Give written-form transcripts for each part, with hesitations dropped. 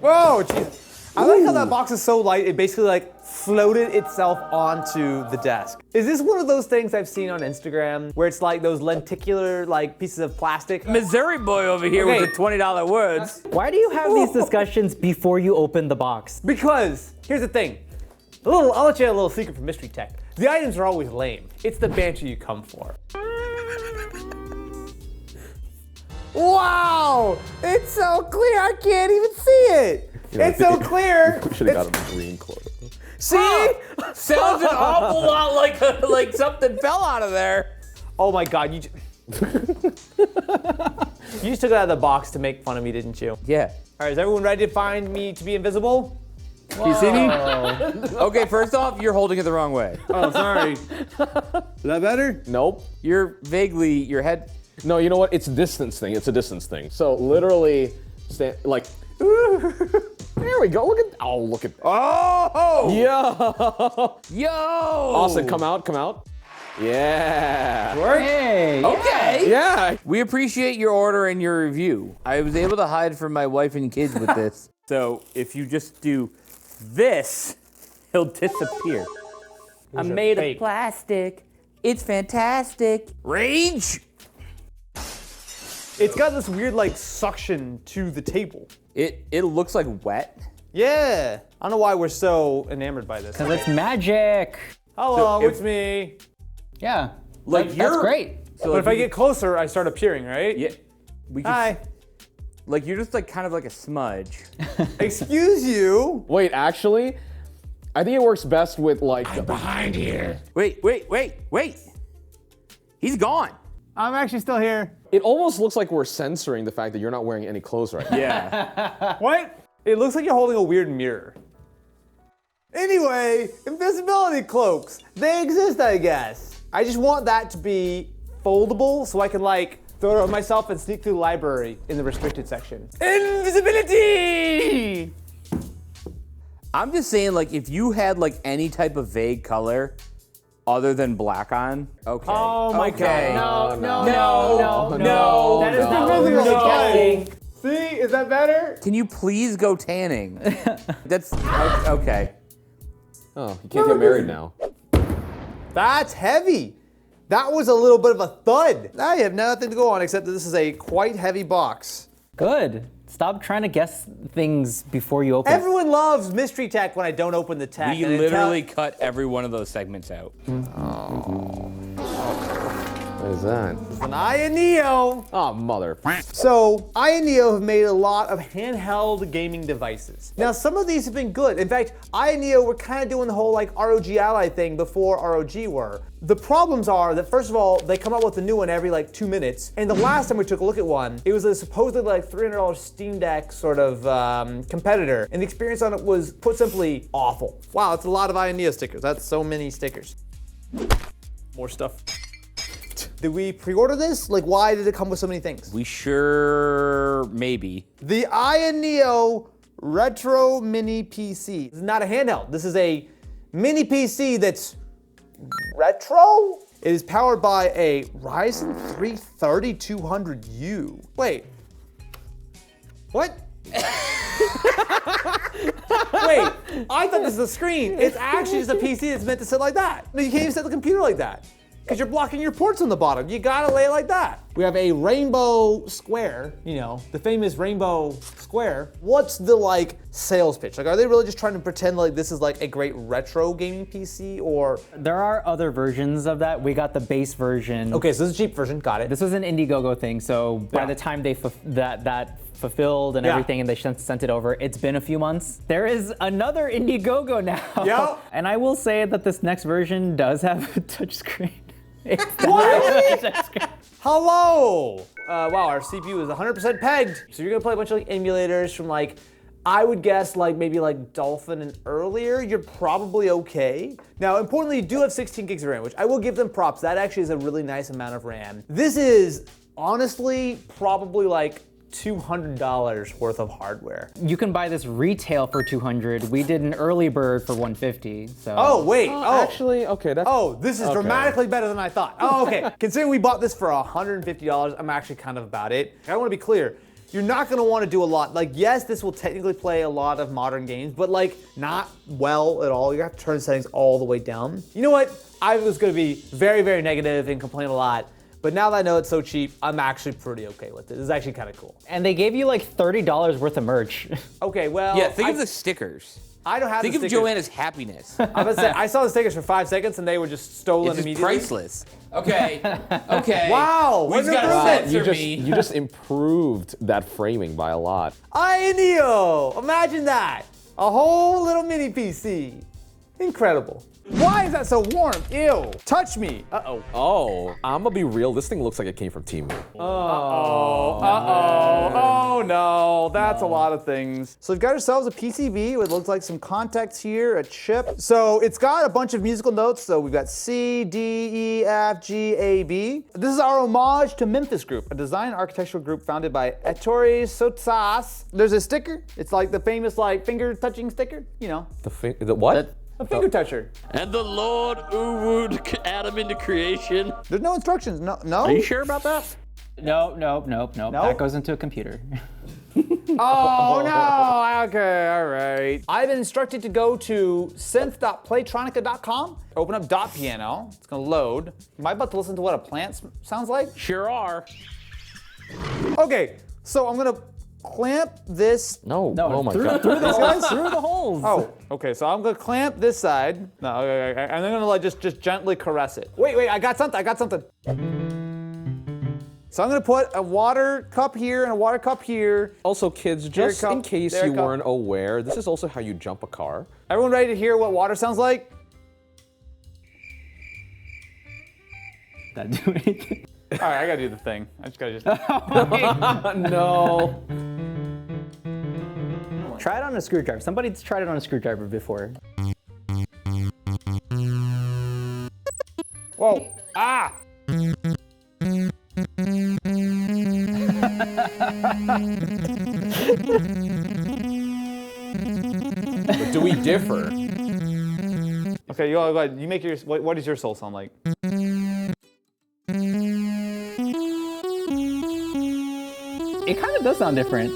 Whoa, jeez. I like how that box is so light, it basically like floated itself onto the desk. Is this one of those things I've seen on Instagram where it's like those lenticular like pieces of plastic? Missouri boy over here with the $20 words. Why do you have these discussions before you open the box? Because, here's the thing. I'll let you in a little secret from Mystery Tech. The items are always lame. It's the banter you come for. Wow! It's so clear, I can't even see it! It's so clear! We should have got him a green clothes. See? Sounds an awful lot like something fell out of there. Oh my God, you just took it out of the box to make fun of me, didn't you? Yeah. All right, is everyone ready to find me to be invisible? Do you see me? Okay, first off, you're holding it the wrong way. Oh, sorry. Is that better? Nope. You're vaguely, your head. No, you know what? It's a distance thing. It's a distance thing. So literally, like, there we go. Look at. Oh! Yeah. Yo! Austin, come out. Yeah. Hey! Okay. Yeah. We appreciate your order and your review. I was able to hide from my wife and kids with this. So if you just do this, he'll disappear. I'm made of plastic. It's fantastic. Rage! It's got this weird like suction to the table. It looks like wet. Yeah. I don't know why we're so enamored by this. Because it's magic. Hello, So it's me. Yeah. Like That's great. So But if I get closer, I start appearing, right? yeah, we can, Hi. like you're just like kind of like a smudge. Excuse you. Wait, actually, I think it works best with like. Behind here. Wait. He's gone. I'm actually still here. It almost looks like we're censoring the fact that you're not wearing any clothes right now. Yeah. What? It looks like you're holding a weird mirror. Anyway, invisibility cloaks. They exist, I guess. I just want that to be foldable so I can like throw it on myself and sneak through the library in the restricted section. Invisibility! I'm just saying, like, if you had like any type of vague color other than black on, okay. Oh my okay. God. No. That is not what we were No. suggesting. See, is that better? Can you please go tanning? That's okay. Oh, you can't get married now. That's heavy. That was a little bit of a thud. Now you have nothing to go on except that this is a quite heavy box. Good. Stop trying to guess things before you open it. Everyone loves mystery tech when I don't open the tech. We and it literally cut every one of those segments out. What is that? It's an Ayaneo. Oh, mother. So, Ayaneo have made a lot of handheld gaming devices. Now, some of these have been good. In fact, Ayaneo were kind of doing the whole like ROG Ally thing before ROG were. The problems are that first of all, they come out with a new one every like 2 minutes. And the last time we took a look at one, it was a supposedly like $300 Steam Deck sort of competitor. And the experience on it was, put simply, awful. Wow, it's a lot of Ayaneo stickers. That's so many stickers. More stuff. Did we pre-order this? Like, why did it come with so many things? We sure maybe. The Ayaneo Retro Mini PC. This is not a handheld. This is a mini PC that's retro? It is powered by a Ryzen 3 3200U. Wait. What? Wait, I thought this was a screen. It's actually just a PC that's meant to sit like that. No, you can't even set the computer like that because you're blocking your ports on the bottom. You gotta lay it like that. We have a rainbow square, you know, the famous rainbow square. What's the like sales pitch? Like, are they really just trying to pretend like this is like a great retro gaming PC or? There are other versions of that. We got the base version. Okay, so this is a cheap version, got it. This was an Indiegogo thing, so by Yeah. the time they that fulfilled and Yeah. everything and they sent it over, it's been a few months. There is another Indiegogo now. Yep. And I will say that this next version does have a touchscreen. It's What? a touchscreen. Hello! Wow, our CPU is 100% pegged. So you're gonna play a bunch of like emulators from like, I would guess like maybe like Dolphin and earlier, you're probably okay. Now, importantly, you do have 16 gigs of RAM, which I will give them props. That actually is a really nice amount of RAM. This is honestly probably like $200 worth of hardware. You can buy this retail for $200. We did an early bird for $150. So. Oh, wait, Actually, okay, that's. Oh, this is dramatically better than I thought. Oh, okay. Considering we bought this for $150, I'm actually kind of about it. I want to be clear. you're not gonna wanna do a lot. Like, yes, this will technically play a lot of modern games, but like, not well at all. You have to turn settings all the way down. You know what? I was gonna be very, very negative and complain a lot, but now that I know it's so cheap, I'm actually pretty okay with it. It's actually kind of cool. And they gave you like $30 worth of merch. Okay, well. Yeah, think of the stickers. I don't have Think the of stickers. Joanna's happiness. I was gonna say, I saw the stickers for 5 seconds and they were just stolen It's just immediately. priceless. Okay. Okay. Wow, what We've an got to improvement. censor me. You just improved that framing by a lot. Ayaneo! Imagine that! A whole little mini PC. Incredible. Why is that so warm? Ew. Touch me. Uh-oh. Oh, I'm gonna be real. This thing looks like it came from Temu. Oh no, that's a lot of things. So we've got ourselves a PCB with looks like some contacts here, a chip. So it's got a bunch of musical notes. So we've got C, D, E, F, G, A, B. This is our homage to Memphis Group, a design and architectural group founded by Ettore Sotsas. There's a sticker. It's like the famous like finger touching sticker, you know, The what? a finger toucher. And the Lord Uwud Adam into creation. There's no instructions. No. Are you sure about that? Nope. That goes into a computer. Oh no! Okay, all right. I've been instructed to go to synth.playtronica.com. Open up .piano. It's gonna load. Am I about to listen to what a plant sounds like? Sure are. Okay, so I'm gonna clamp this. No. No, Oh my through god. the guys? through the holes. Oh, okay. So I'm gonna clamp this side. No, okay, and I'm gonna like just gently caress it. Wait. I got something. So I'm gonna put a water cup here and a water cup here. Also, kids, just come. in case There it you come. weren't aware, this is also how you jump a car. Everyone ready to hear what water sounds like? That do anything. All right, I gotta do the thing. I just gotta No. Try it on a screwdriver. Somebody's tried it on a screwdriver before. Whoa! Ah! But do we differ? Okay, you all go ahead. You make yours. What does your soul sound like? It kind of does sound different.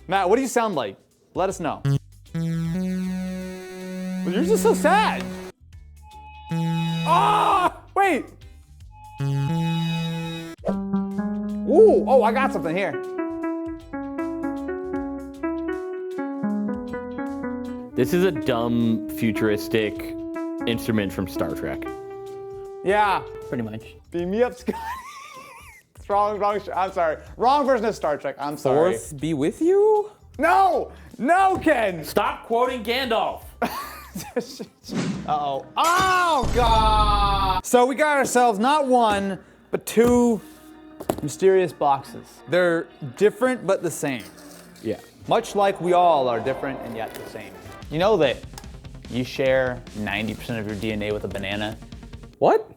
Matt, what do you sound like? Let us know. Well, yours is so sad. Ah! Wait. Ooh! Oh, I got something here. This is a dumb, futuristic instrument from Star Trek. Yeah. Pretty much. Beam me up, Scotty. It's wrong. I'm sorry. Wrong version of Star Trek. I'm sorry. Fourth be with you? No, Ken. Stop quoting Gandalf. Uh-oh. Oh, God. So we got ourselves not one, but two mysterious boxes. They're different, but the same. Yeah. Much like we all are different and yet the same. You know that you share 90% of your DNA with a banana? What?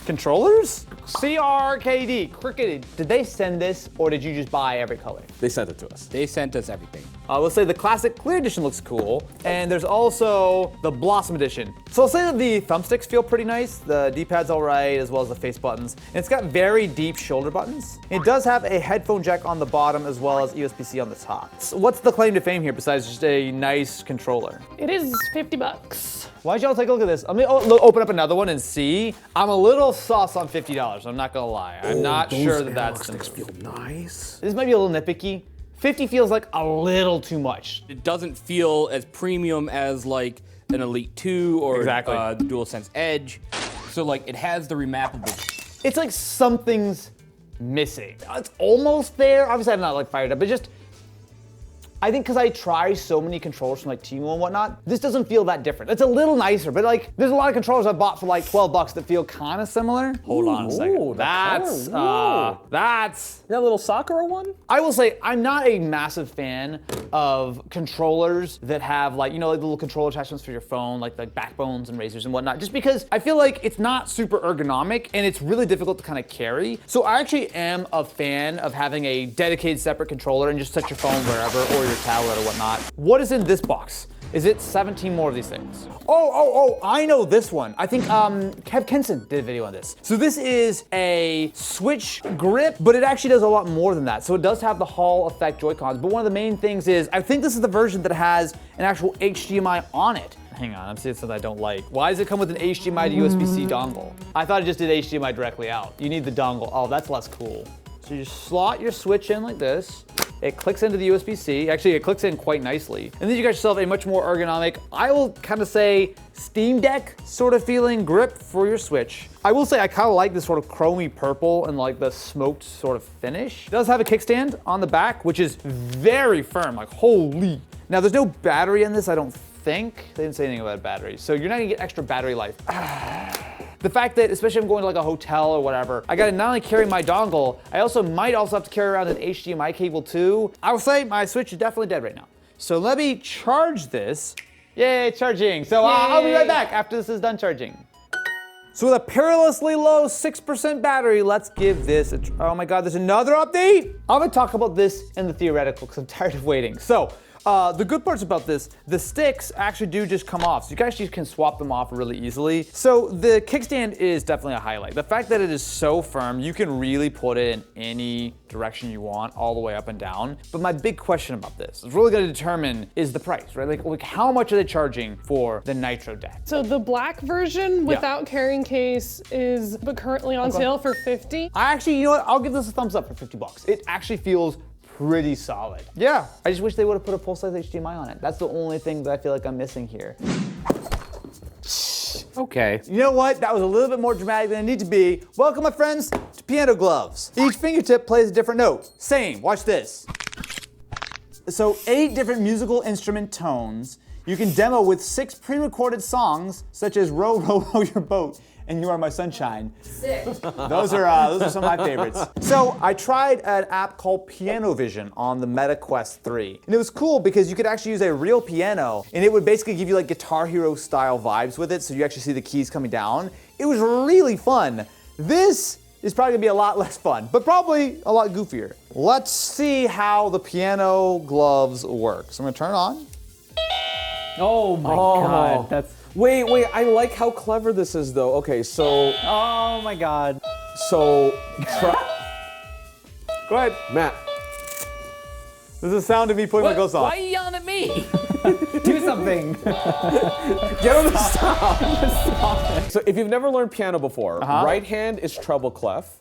Controllers? CRKD, Cricket. Did they send this or did you just buy every color? They sent it to us. They sent us everything. We'll say the classic clear edition looks cool, and there's also the Blossom edition. So I'll say that the thumbsticks feel pretty nice, the D-pad's all right, as well as the face buttons. And it's got very deep shoulder buttons. It does have a headphone jack on the bottom as well as USB-C on the top. So what's the claim to fame here besides just a nice controller? It is $50. Why don't y'all take a look at this? Let me open up another one and see. I'm a little sus on $50, I'm not gonna lie. I'm not sure that that's the move. feel nice. This might be a little nitpicky. 50 feels like a little too much. It doesn't feel as premium as like an Elite 2 or Exactly. the DualSense Edge. So like it has the remappable. It's like something's missing. It's almost there. Obviously, I'm not like fired up, but just, I think because I try so many controllers from like Temu and whatnot, this doesn't feel that different. It's a little nicer, but like, there's a lot of controllers I bought for like $12 that feel kind of similar. Hold on a second. Ooh, the That's, color. that's, That little Sakura one? I will say I'm not a massive fan of controllers that have like, you know, like the little controller attachments for your phone, like backbones and razors and whatnot, just because I feel like it's not super ergonomic and it's really difficult to kind of carry. So I actually am a fan of having a dedicated separate controller and just set your phone wherever or your tablet or whatnot. What is in this box? is it 17 more of these things. Oh, I know this one. I think Kev Kenson did a video on this. So this is a Switch grip, but it actually does a lot more than that. So it does have the Hall effect Joy-Cons, but one of the main things is, I think this is the version that has an actual HDMI on it. Hang on, I'm seeing something I don't like. Why does it come with an HDMI to USB-C dongle? I thought it just did HDMI directly out. You need the dongle. Oh, that's less cool. So you just slot your Switch in like this. It clicks into the USB-C. Actually, it clicks in quite nicely. And then you got yourself a much more ergonomic, I will kind of say, Steam Deck sort of feeling grip for your Switch. I will say I kind of like this sort of chromy purple and like the smoked sort of finish. It does have a kickstand on the back, which is very firm, like holy. Now there's no battery in this, I don't think. They didn't say anything about battery. So you're not gonna get extra battery life. The fact that, especially if I'm going to like a hotel or whatever, I gotta not only carry my dongle, I might also have to carry around an HDMI cable too. I will say my Switch is definitely dead right now. So let me charge this. Yay, charging. So I'll be right back after this is done charging. So with a perilously low 6% battery, let's give this a try. Oh my God, there's another update? I'm gonna talk about this in the theoretical because I'm tired of waiting. So, the good parts about this, the sticks actually do just come off. So you guys can swap them off really easily. So the kickstand is definitely a highlight. The fact that it is so firm, you can really put it in any direction you want, all the way up and down. But my big question about this is really gonna determine is the price, right? Like how much are they charging for the Nitro deck? So the black version without carrying case is currently on sale for $50. I actually, you know what? I'll give this a thumbs up for $50. It actually feels pretty solid. Yeah, I just wish they would have put a full-size HDMI on it. That's the only thing that I feel like I'm missing here. Okay. You know what? That was a little bit more dramatic than it needed to be. Welcome, my friends, to piano gloves. Each fingertip plays a different note. Same, watch this. So 8 different musical instrument tones. You can demo with 6 pre-recorded songs, such as Row, Row, Row Your Boat and You Are My Sunshine. Sick. Those are some of my favorites. So I tried an app called Piano Vision on the Meta Quest 3. And it was cool because you could actually use a real piano and it would basically give you like Guitar Hero style vibes with it, so you actually see the keys coming down. It was really fun. This is probably gonna be a lot less fun, but probably a lot goofier. Let's see how the piano gloves work. So I'm gonna turn it on. Oh my God, that's. Wait, I like how clever this is though. Okay, so. Oh my God. So, Go ahead. Matt. This is the sound of me putting my gloves on. Why are you yelling at me? Do something. Get on the stop. So if you've never learned piano before, right hand is treble clef,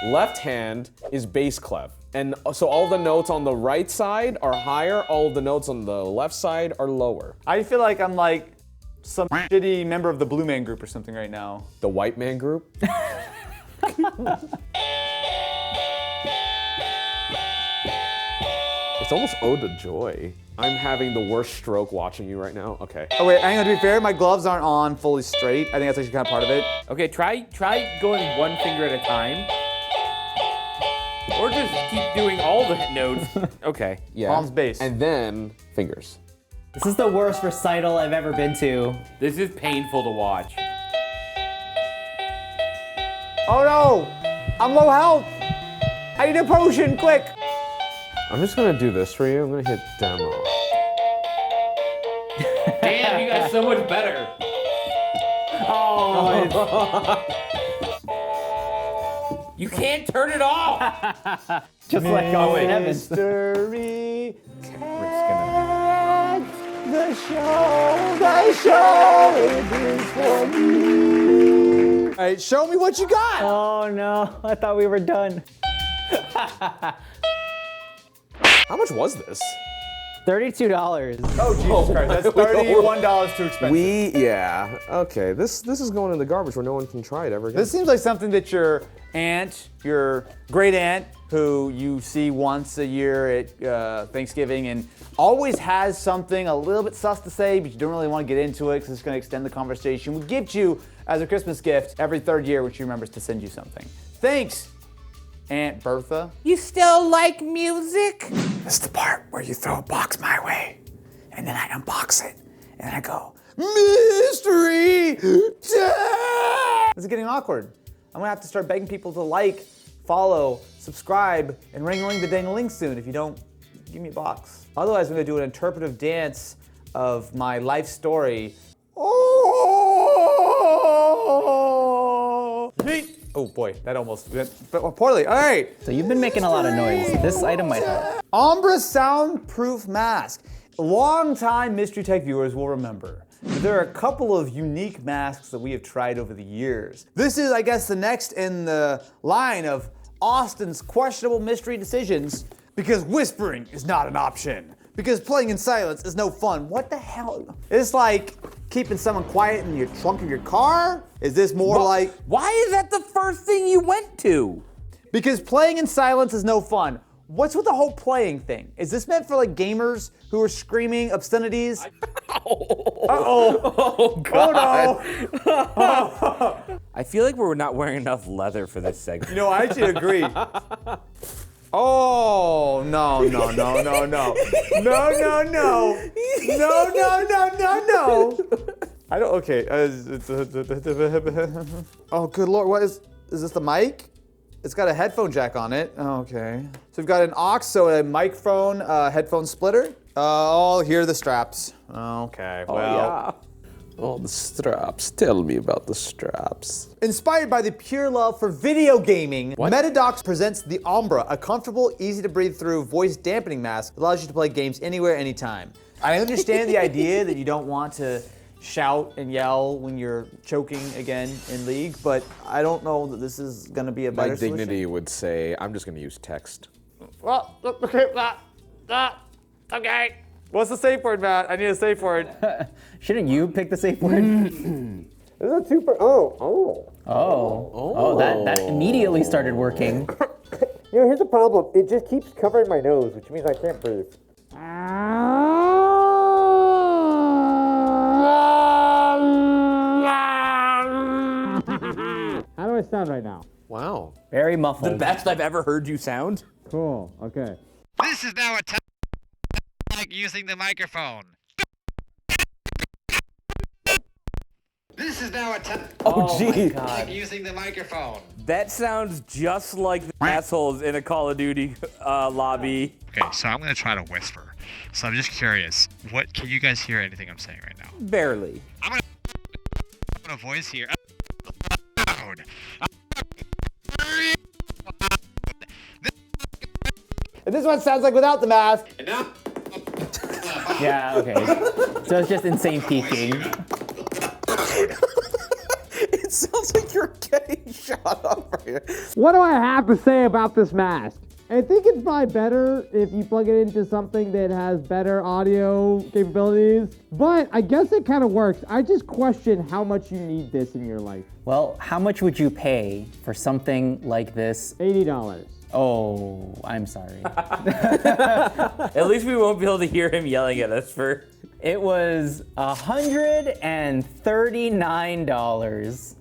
left hand is bass clef. And so all the notes on the right side are higher, all of the notes on the left side are lower. I feel like I'm like some shitty member of the Blue Man Group or something right now. The white man group? It's almost ode to joy. I'm having the worst stroke watching you right now. Okay. Oh wait, hang on, to be fair, my gloves aren't on fully straight. I think that's actually kind of part of it. Okay, try going one finger at a time. Or just keep doing all the notes. Okay. Yeah. Palms bass. And then fingers. This is the worst recital I've ever been to. This is painful to watch. Oh no! I'm low health! I need a potion, quick! I'm just gonna do this for you. I'm gonna hit demo. Damn, you got so much better. Oh, You can't turn it off. just like on heaven. Mystery Rick's gonna. the show it is for me. All right, show me what you got. Oh no, I thought we were done. How much was this? $32. Oh Jesus Christ, that's $31 too expensive. Yeah. Okay, this is going in the garbage where no one can try it ever again. This seems like something that your aunt, your great aunt, who you see once a year at Thanksgiving and always has something a little bit sus to say, but you don't really want to get into it because it's going to extend the conversation, would give you as a Christmas gift every 3rd year when she remembers to send you something. Thanks, Aunt Bertha. You still like music? This is the part where you throw a box my way, and then I unbox it, and then I go, mystery time! This is getting awkward. I'm gonna have to start begging people to like, follow, subscribe, and ring-a-ling the dang-a-ling soon if you don't give me a box. Otherwise, I'm gonna do an interpretive dance of my life story. Oh boy, that almost went poorly. All right. So you've been making a lot of noise. This item might help. Ombra Soundproof Mask. Long-time Mystery Tech viewers will remember. There are a couple of unique masks that we have tried over the years. This is, I guess, the next in the line of Austin's questionable mystery decisions, because whispering is not an option. Because playing in silence is no fun. What the hell? It's like keeping someone quiet in your trunk of your car? Is this more like... Why is that the first thing you went to? Because playing in silence is no fun. What's with the whole playing thing? Is this meant for like gamers who are screaming obscenities? Oh God. Oh no. I feel like we're not wearing enough leather for this segment. You know, I actually agree. Oh, no. No. I don't, okay. Oh, good Lord, what is this the mic? It's got a headphone jack on it. Okay. So we've got an aux, so a microphone, headphone splitter. Oh, here are the straps. Okay, well. Yeah. Oh, the straps. Tell me about the straps. Inspired by the pure love for video gaming, Metadocs presents the Ombra, a comfortable, easy to breathe through voice dampening mask that allows you to play games anywhere, anytime. I understand the idea that you don't want to shout and yell when you're choking again in League, but I don't know that this is going to be a better My solution. dignity would say, I'm just going to use text. Well, okay, okay. What's the safe word, Matt? I need a safe word. Shouldn't you pick the safe word? Is that super? Oh, that immediately started working. You know, here's the problem. It just keeps covering my nose, which means I can't breathe. How do I sound right now? Wow. Very muffled. The best I've ever heard you sound. Cool, okay. This is now a time like using the microphone. This is now a time like using the microphone. That sounds just like the assholes in a Call of Duty lobby. Okay, so I'm gonna try to whisper. So I'm just curious, what can you guys hear anything I'm saying right now? Barely. I'm gonna voice here. Loud. And this one sounds like without the mask. Yeah, okay. So it's just insane peaking. It sounds like you're getting shot up right here. What do I have to say about this mask? I think it's probably better if you plug it into something that has better audio capabilities, but I guess it kind of works. I just question how much you need this in your life. Well, how much would you pay for something like this? $80. Oh, I'm sorry. At least we won't be able to hear him yelling at us for... It was $139.